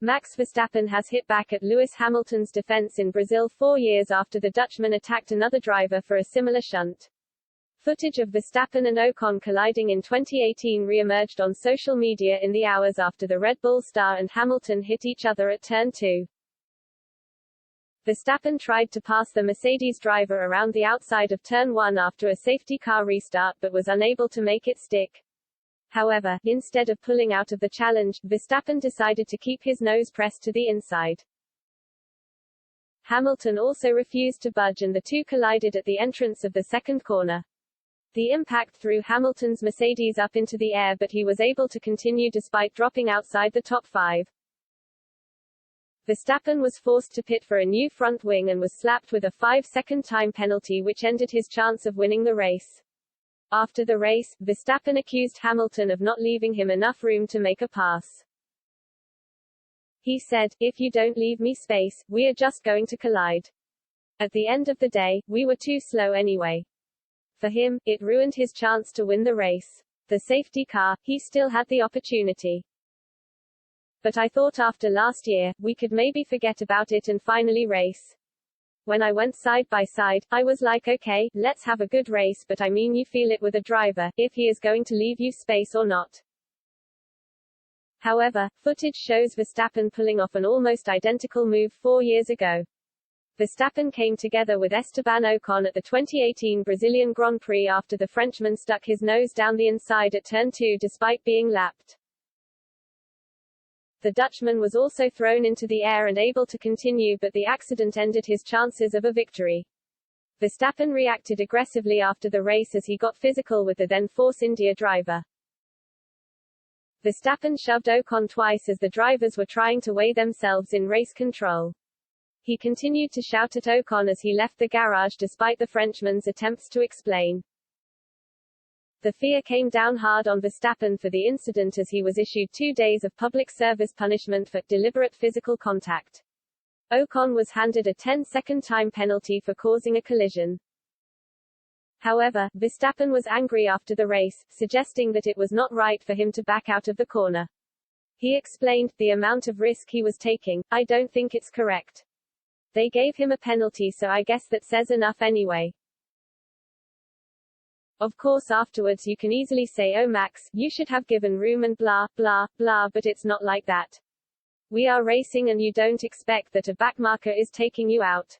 Max Verstappen has hit back at Lewis Hamilton's defense in Brazil 4 years after the Dutchman attacked another driver for a similar shunt. Footage of Verstappen and Ocon colliding in 2018 re-emerged on social media in the hours after the Red Bull star and Hamilton hit each other at Turn 2. Verstappen tried to pass the Mercedes driver around the outside of Turn 1 after a safety car restart but was unable to make it stick. However, instead of pulling out of the challenge, Verstappen decided to keep his nose pressed to the inside. Hamilton also refused to budge and the two collided at the entrance of the second corner. The impact threw Hamilton's Mercedes up into the air but he was able to continue despite dropping outside the top 5. Verstappen was forced to pit for a new front wing and was slapped with a 5-second time penalty which ended his chance of winning the race. After the race, Verstappen accused Hamilton of not leaving him enough room to make a pass. He said, "If you don't leave me space, we are just going to collide. At the end of the day, we were too slow anyway." For him, it ruined his chance to win the race. The safety car, he still had the opportunity. "But I thought after last year, we could maybe forget about it and finally race. When I went side by side, I was like okay, let's have a good race but I mean you feel it with a driver, if he is going to leave you space or not." However, footage shows Verstappen pulling off an almost identical move 4 years ago. Verstappen came together with Esteban Ocon at the 2018 Brazilian Grand Prix after the Frenchman stuck his nose down the inside at Turn 2 despite being lapped. The Dutchman was also thrown into the air and able to continue but the accident ended his chances of a victory. Verstappen reacted aggressively after the race as he got physical with the then Force India driver. Verstappen shoved Ocon twice as the drivers were trying to weigh themselves in race control. He continued to shout at Ocon as he left the garage despite the Frenchman's attempts to explain. The FIA came down hard on Verstappen for the incident as he was issued 2 days of public service punishment for deliberate physical contact. Ocon was handed a 10-second time penalty for causing a collision. However, Verstappen was angry after the race, suggesting that it was not right for him to back out of the corner. He explained, "The amount of risk he was taking, I don't think it's correct. They gave him a penalty so I guess that says enough anyway." Of course afterwards you can easily say "Oh Max, you should have given room and blah, blah, blah," but it's not like that. We are racing and you don't expect that a backmarker is taking you out.